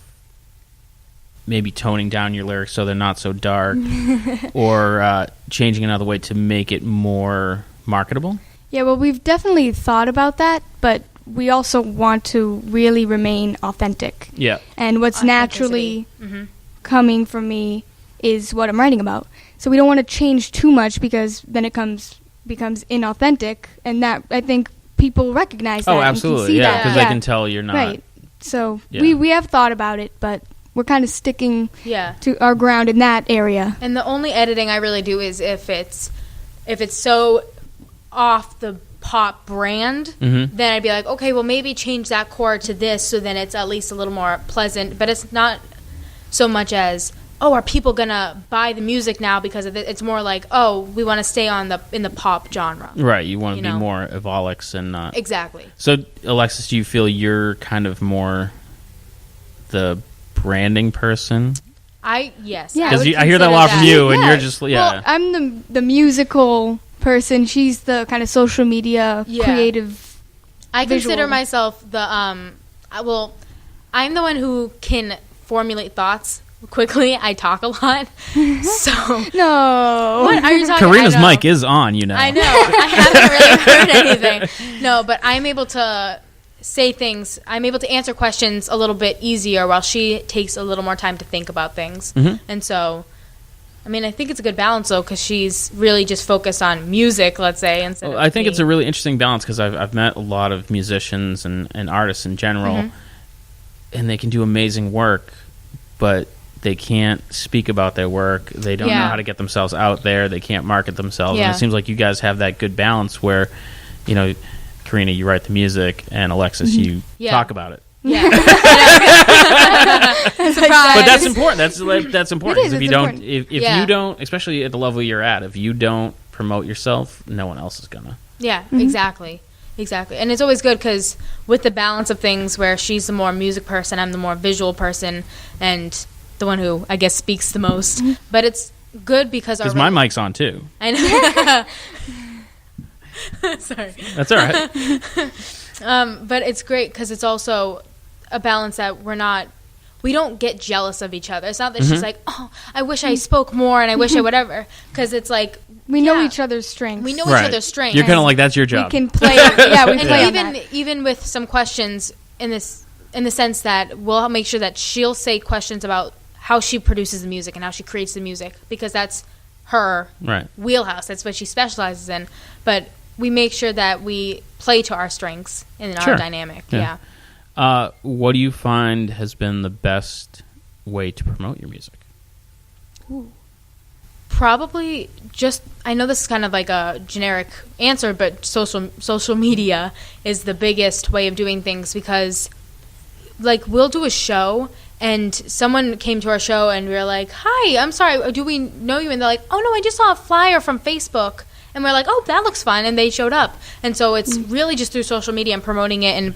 maybe toning down your lyrics so they're not so dark or changing another way to make it more marketable? Yeah, well, we've definitely thought about that, but we also want to really remain authentic. Yeah. And what's naturally coming from me is what I'm writing about. So we don't want to change too much because then it becomes inauthentic, and that I think people recognize that. Oh, absolutely, yeah, because they can tell you're not. Right. So we have thought about it, but we're kind of sticking to our ground in that area. And the only editing I really do is if it's so off the pop brand, then I'd be like, okay, well, maybe change that chord to this so then it's at least a little more pleasant. But it's not so much as, oh, are people going to buy the music now because of it? It's more like, oh, we want to stay in the pop genre. Right, you want to be more Evolix and not... Exactly. So, Alexis, do you feel you're kind of more the branding person? Yes. Yeah, because I hear that a lot from you, and you're just... Well, I'm the musical person. She's the kind of social media creative. I visual. consider myself the I'm the one who can formulate thoughts quickly. I talk a lot. So no. What are you talking? Karina's mic is on, you know. I know. I haven't really heard anything. No, but I'm able to say things. I'm able to answer questions a little bit easier while she takes a little more time to think about things. And so I mean, I think it's a good balance, though, because she's really just focused on music, let's say. Instead of I think it's a really interesting balance because I've met a lot of musicians and artists in general, and they can do amazing work, but they can't speak about their work. They don't know how to get themselves out there. They can't market themselves. And it seems like you guys have that good balance where, you know, Karina, you write the music, and Alexis, you talk about it. Yeah. Surprise. But that's important. That's important. It is, if you important. don't, if you don't, especially at the level you're at, if you don't promote yourself, no one else is gonna. Yeah, exactly. And it's always good because with the balance of things where she's the more music person, I'm the more visual person, and the one who, I guess, speaks the most. But it's good because my mic's on, too. I know. Sorry. That's all right. But it's great because it's also a balance that we don't get jealous of each other. It's not that she's like, oh, I wish I spoke more and I wish I whatever. Because it's like... We know each other's strengths. We know each other's strengths. You're kind of like, that's your job. We can play... Yeah, we play on that. Even with some questions in the sense that we'll make sure that she'll say questions about how she produces the music and how she creates the music. Because that's her wheelhouse. That's what she specializes in. But we make sure that we play to our strengths in our dynamic. Yeah. What do you find has been the best way to promote your music? Ooh. Probably just, I know this is kind of like a generic answer, but social media is the biggest way of doing things because, like, we'll do a show and someone came to our show and we were like, hi, I'm sorry, do we know you? And they're like, oh, no, I just saw a flyer from Facebook. And we're like, oh, that looks fun. And they showed up. And so it's really just through social media and promoting it and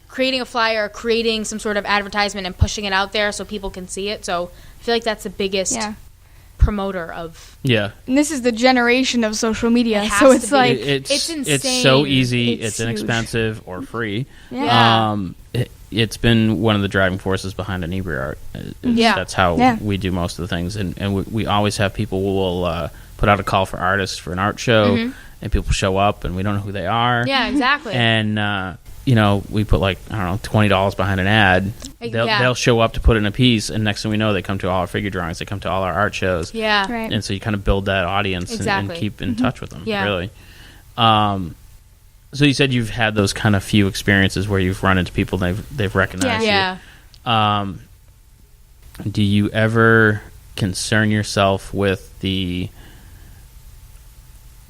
creating a flyer, creating some sort of advertisement and pushing it out there so people can see it. So I feel like that's the biggest promoter of... Yeah. And this is the generation of social media. So it's like... It's insane. It's so easy. It's inexpensive or free. Yeah. It's been one of the driving forces behind Inebri-art. That's how we do most of the things. And we always have people who will... put out a call for artists for an art show, and people show up, and we don't know who they are. Yeah, exactly. And, we put, like, I don't know, $20 behind an ad. They'll show up to put in a piece, and next thing we know, they come to all our figure drawings. They come to all our art shows. Yeah. Right. And so you kind of build that audience and keep in touch with them, really. So you said you've had those kind of few experiences where you've run into people and they've recognized you. Do you ever concern yourself with the...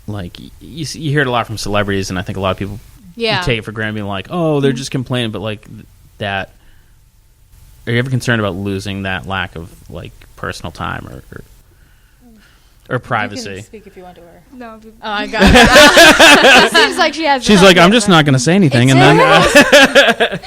Like, you hear it a lot from celebrities, and I think a lot of people take it for granted, being like, oh, they're just complaining, but, like, that... Are you ever concerned about losing that lack of, like, personal time or privacy? You can speak if you want to her. No. Oh, I got it. It seems like she has... She's like, I'm just not going to say anything, and then...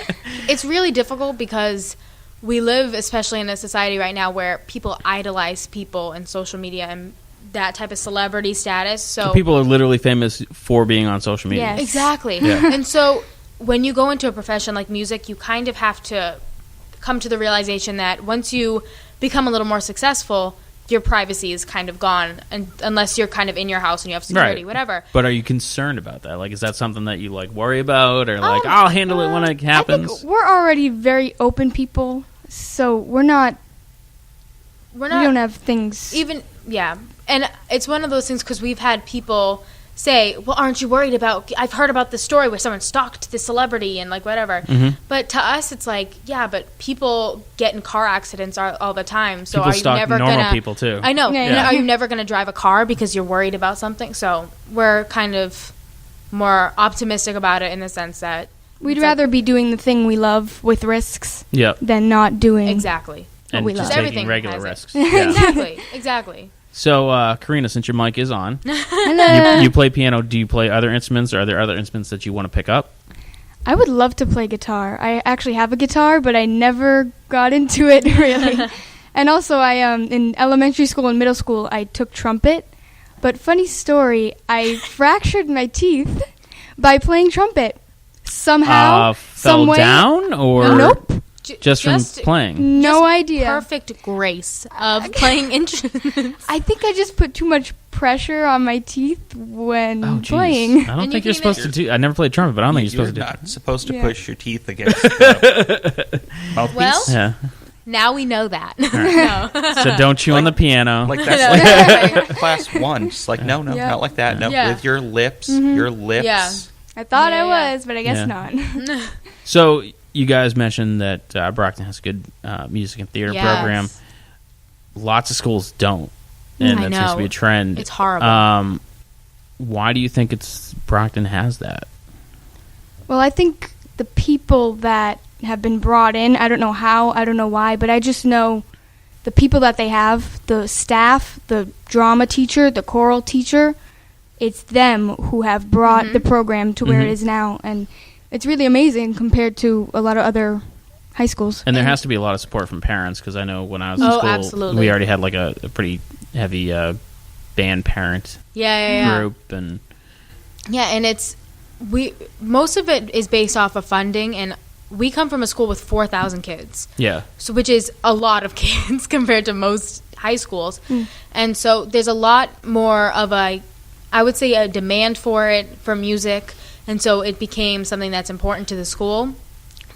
It's really difficult because we live, especially in a society right now, where people idolize people in social media and that type of celebrity status. So people are literally famous for being on social media. Yes. Exactly. Yeah. And so when you go into a profession like music, you kind of have to come to the realization that once you become a little more successful, your privacy is kind of gone, and unless you're kind of in your house and you have security, whatever. But are you concerned about that? Like, is that something that you, like, worry about, or like, I'll handle it when it happens? I think we're already very open people, so we're not we don't have things. And it's one of those things because we've had people say, well, aren't you worried about, I've heard about this story where someone stalked this celebrity and like whatever. Mm-hmm. But to us, it's like, yeah, but people get in car accidents all the time. So people stalk normal people too. I know. Yeah. Are you never going to drive a car because you're worried about something? So we're kind of more optimistic about it in the sense that we'd rather be doing the thing we love with risks than not doing exactly what we love. Just taking regular risks. Exactly. So, Karina, since your mic is on, hello. You play piano. Do you play other instruments, or are there other instruments that you want to pick up? I would love to play guitar. I actually have a guitar, but I never got into it, really. And also, in elementary school and middle school, I took trumpet. But funny story, I fractured my teeth by playing trumpet. Somehow, fell down, or nope. Just from playing? No idea. Perfect grace of playing instruments. I think I just put too much pressure on my teeth when playing. I don't think you're supposed to do. I never played trumpet, but I don't think you're supposed to do. You're not supposed to push your teeth against the mouthpiece. Well, now we know that. Right. No. So don't chew on the piano. Like that's like class 1. Just like no, not like that. No, with your lips, your lips. Yeah. I thought I was, but I guess not. So you guys mentioned that Brockton has a good music and theater program. Lots of schools don't, and that seems to be a trend. It's horrible. Why do you think Brockton has that? Well, I think the people that have been brought in, I don't know how, I don't know why, but I just know the people that they have, the staff, the drama teacher, the choral teacher, it's them who have brought the program to where it is now, and it's really amazing compared to a lot of other high schools. And there has to be a lot of support from parents, because I know when I was in school, absolutely. We already had like a pretty heavy band parent group. And most of it is based off of funding, and we come from a school with 4,000 kids. Yeah. So which is a lot of kids compared to most high schools. And so there's a lot more of I would say a demand for music. And so it became something that's important to the school.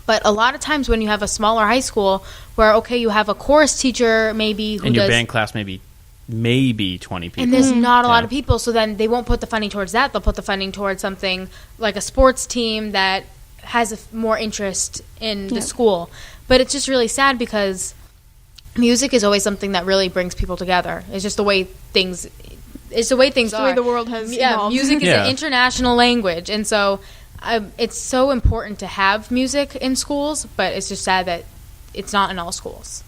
But a lot of times when you have a smaller high school where, you have a chorus teacher maybe who and your band class maybe 20 people. And there's not a lot of people, so then they won't put the funding towards that. They'll put the funding towards something like a sports team that has more interest in the school. But it's just really sad because music is always something that really brings people together. It's just the way things... It's the way things are. The way the world has evolved. Music is an international language, and so it's so important to have music in schools, but it's just sad that it's not in all schools.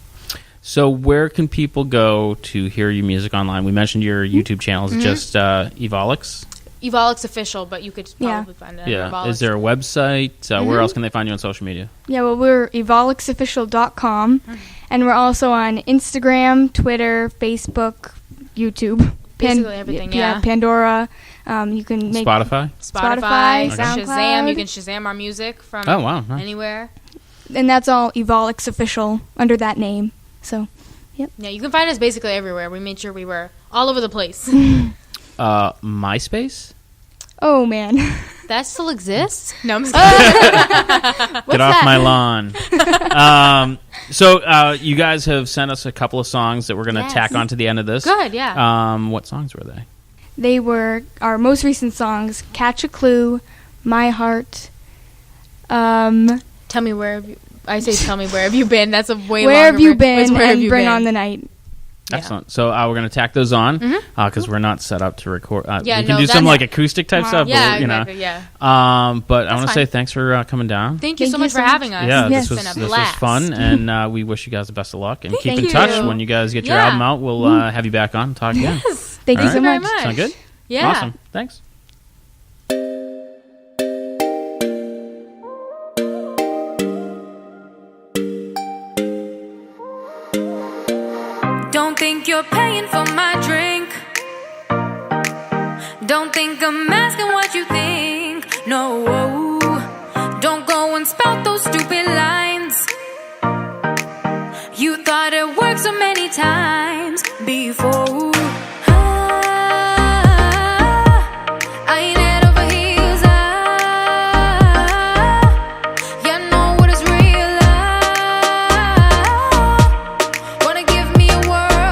So where can people go to hear your music online? We mentioned your YouTube channel is just Evolix? Evolix Official, but you could probably find it under Evolix. Is there a website? Where else can they find you on social media? Yeah, well, we're evolixofficial.com, and we're also on Instagram, Twitter, Facebook, YouTube. Basically everything, Pandora. You can make Spotify, SoundCloud. Shazam. You can Shazam our music from anywhere. And that's all Evolix Official under that name. So, Yeah, you can find us basically everywhere. We made sure we were all over the place. MySpace? Oh, man. That still exists? No, I'm just kidding. Get off my lawn. So you guys have sent us a couple of songs that we're going to tack on to the end of this. Good, yeah. What songs were they? They were our most recent songs, Catch a Clue, My Heart. Tell me where have you... I say tell me where have you been. That's a way Where longer have you been where and Bring on the Night. Excellent. So we're going to tack those on because we're not set up to record. We can do some like acoustic type stuff. Yeah, but, exactly, but I want to say thanks for coming down. Thank you so much for having us. Yeah, this was fun, and we wish you guys the best of luck. And keep in touch when you guys get your album out. We'll have you back on and talk again. Thank you so much. Sound good? Yeah. Awesome. Thanks. Don't think you're paying for my drink. Don't think I'm asking what you think. No, don't go and spout those stupid lines. You thought it worked so many times before. I ain't head over heels. You know what is real. Wanna give me a word?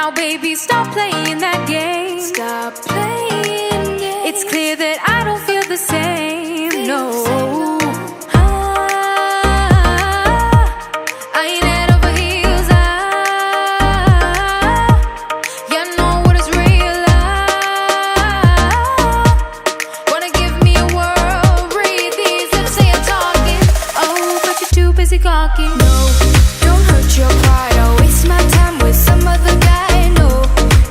Now baby, stop playing that game. Stop playing games. It's clear that I don't feel the same. No, I ain't head over heels. You know what is real. Wanna give me a whirl, breathe these lips, say I'm talking. Oh, but you're too busy gawking. No, don't hurt your pride. I'll waste my time with some other guy. No,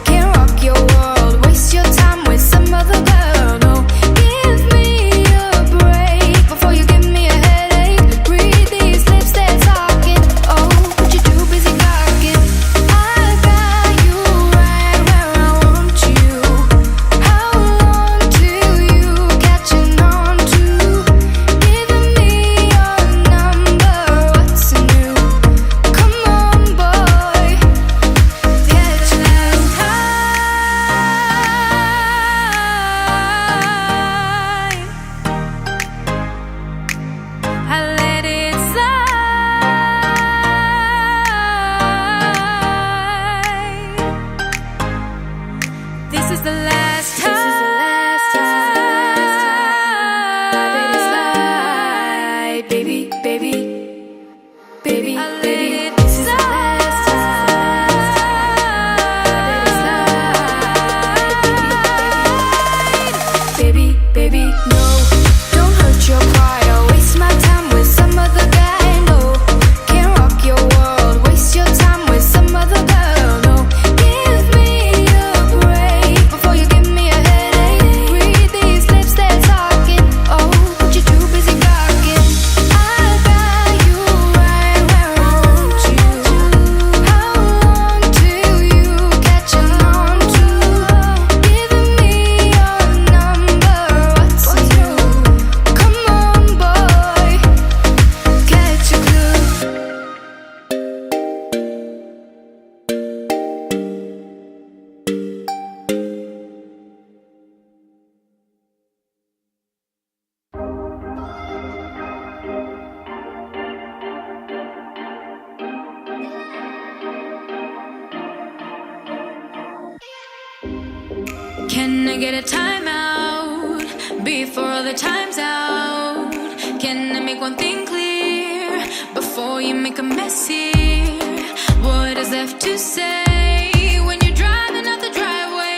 can't rock your world. Waste your time with some other girl. No, give me a break before you give me a headache. Read these lips, they're talking. Oh, but you're too busy gawking. I got you right where I want you. How long till you catching on to giving me your number? What's new? Come on, boy, catch last time I let it slide. This is the last time. This is the last time. Let it slide, baby, baby, baby, I let baby. it This is the last time. Let it slide, baby, baby, baby. No, don't hurt your pride. I'll waste my time with some other guy. No, can't rock your world. Waste your time with some other girl. No, give me a break before you give me a headache. Read these lips, they're talking. Oh, but you're too busy gawking. I got you right where I want you. How long till you catching on to giving me your number? What's new? Come on, boy, catch a clue. Can I get a timeout before the time's out? Can I make one thing clear before you make a mess here? What is left to say when you're driving out the driveway,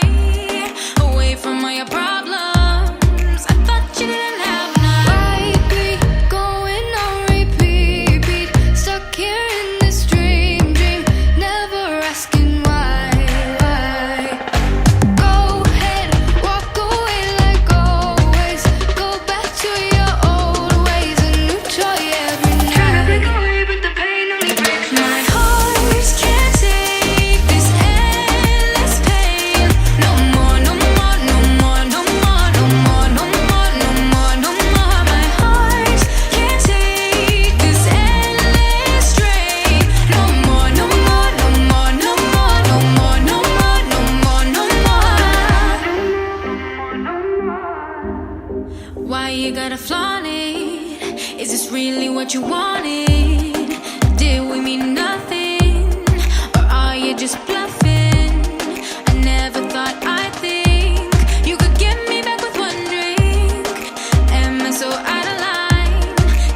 away from all your problems? I thought you didn't have none. Might be going on repeat, stuck here in this dream, never asking why. Go ahead, walk away like always. Go back to your old ways, a new toy every night. My heart can't take this endless pain. No more, no more, no more, no more, no more, no more, no more, no more. My heart can't take this endless strain. No more, no more, no more, no more, no more, no more, no more, no more. Why you gotta flaunt it? Is this really what you wanted? Did we mean nothing? Or are you just bluffing? I never thought I'd think you could get me back with one drink. Am I so out of line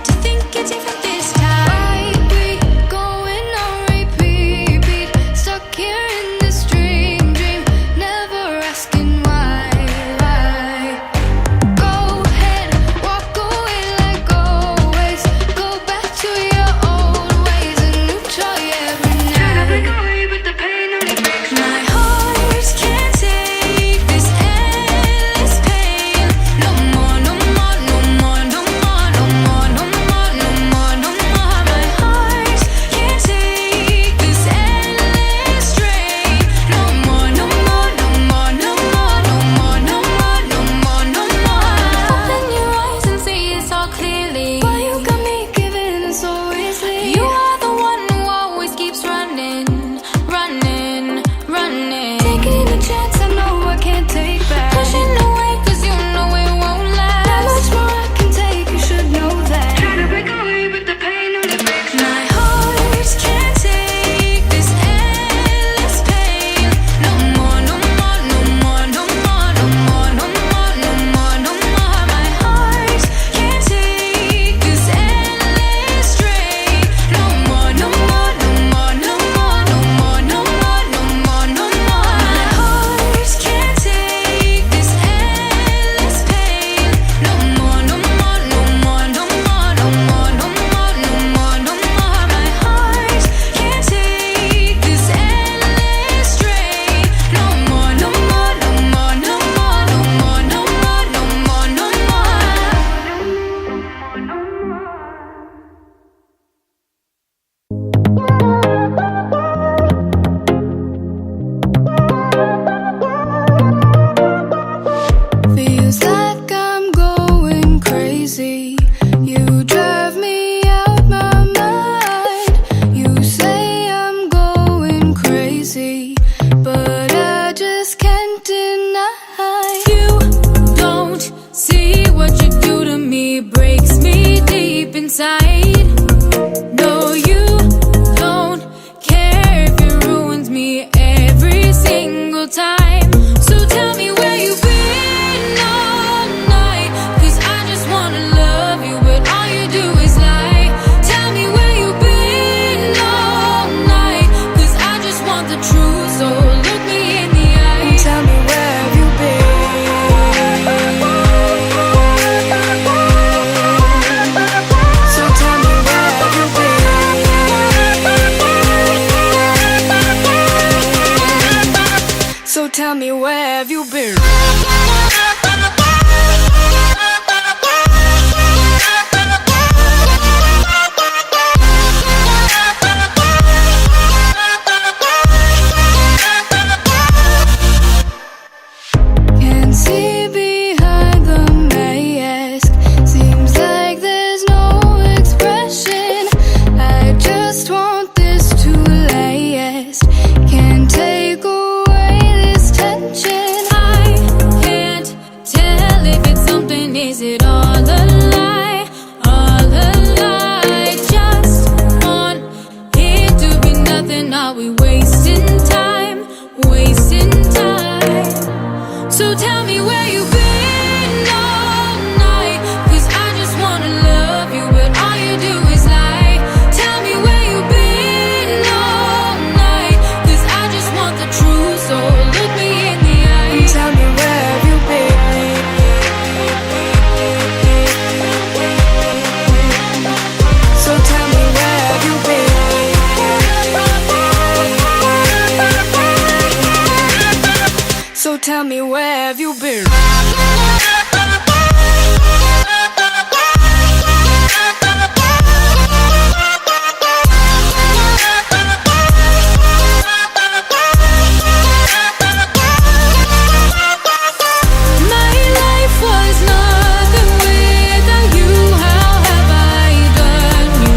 to think it's different this time? Might be going on repeat, stuck here in this dream, never asking why. Go ahead, walk away like always. Go back to your but I just can't deny. You don't see what you do to me, breaks me deep inside. No, you don't care if it ruins me every single time. So tell me where you've been all night, 'cause I just wanna love you, but all you do is lie. Tell me where you've been all night, 'cause I just want the truth, so look me in the eye. Tell me where have you been? So tell me where have you been? So tell me where have you been? Can't see behind the mask. Seems like there's no expression. I just want this to last. Can't take away this tension. I can't tell if it's something, is it all a lie? All a lie. Just want it to be nothing. Are we wasting time? Wasting time. So tell me where you've been all night, 'cause I just wanna love you, but all you do is lie. Tell me where you've been all night, 'cause I just want the truth, so look me in the eye. Tell me where have you been? So tell me where have you been? So tell me where have you been? My life was nothing without you. How have I done you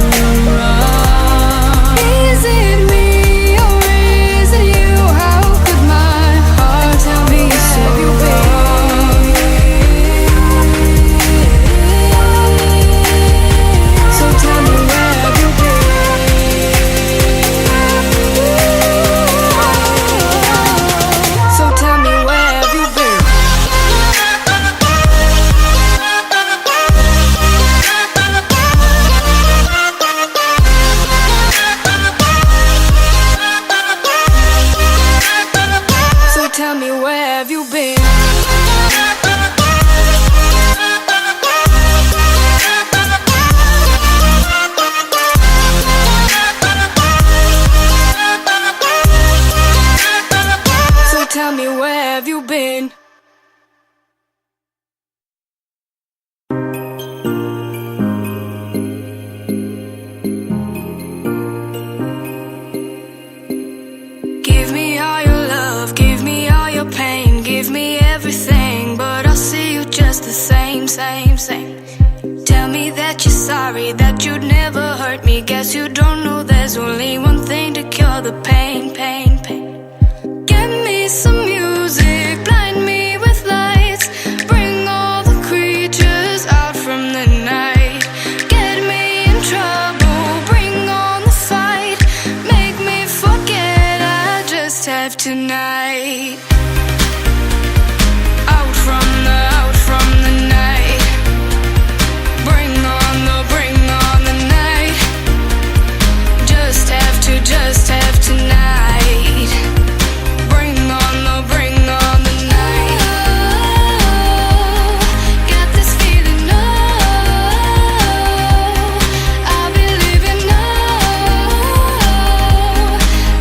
wrong? Is it me or is it you? How could my heart tell me so wrong? So tell me where have you been? So tell me where have you been? So tell me where have you been? So tell me where have you been? Give me all your love, give me all your pain, give me everything, but I'll see you just the same, same, same. Tell me that you're sorry, that you'd never hurt me. Guess you don't know there's only one thing to cure the pain, pain, pain. Give me some music, blind me with lights, bring all the creatures out from the night. Get me in trouble, bring on the fight, make me forget I just have tonight. Out from the night, bring on the night. Just have tonight. Bring on the night. Got this feeling, I'll be leaving,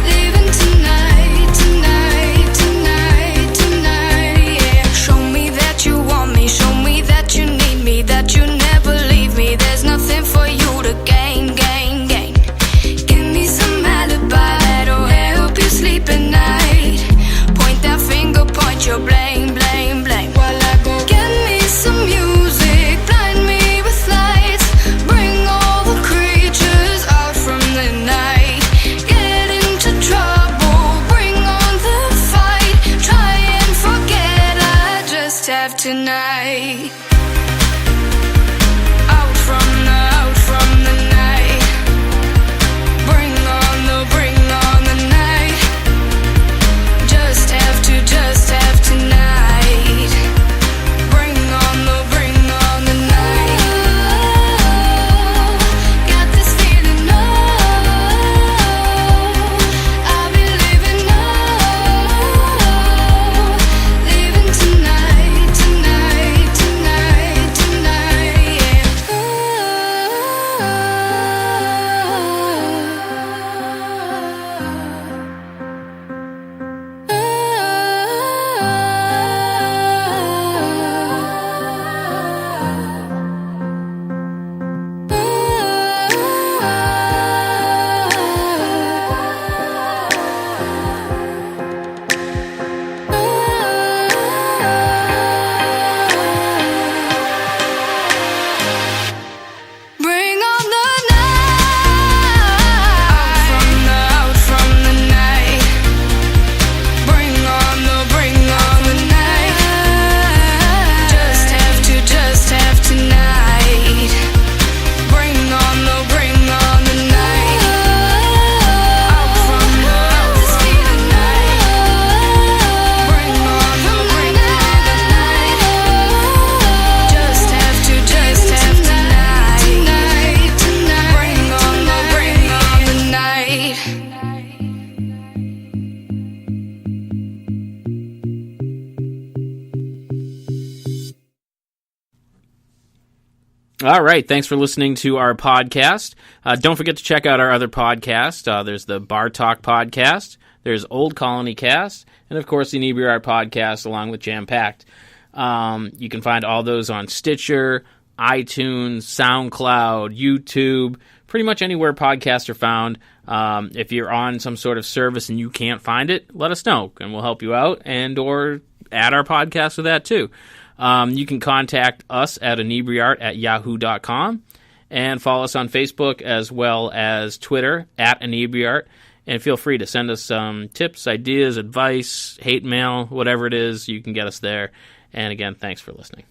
leaving tonight, tonight, tonight, tonight, yeah. Show me that you want me, show me have tonight. Out from the night. Bring on the night. Just have tonight. Bring on the night. Got this feeling, I'll be leaving tonight, Bring on the night. Out from the night. Bring on the night. Just have tonight. Bring on the night. Out from this feeling night. Bring on the night. Just have tonight. Bring on the night. All right. Thanks for listening to our podcast. Don't forget to check out our other podcasts. There's the Bar Talk podcast. There's Old Colony Cast. And, of course, the Inebri-art podcast along with Jam Packed. You can find all those on Stitcher, iTunes, SoundCloud, YouTube, pretty much anywhere podcasts are found. If you're on some sort of service and you can't find it, let us know, and we'll help you out and or add our podcast with that, too. You can contact us at Inebri-art@yahoo.com and follow us on Facebook as well as Twitter at Inebri-art. And feel free to send us some tips, ideas, advice, hate mail, whatever it is, you can get us there. And again, thanks for listening.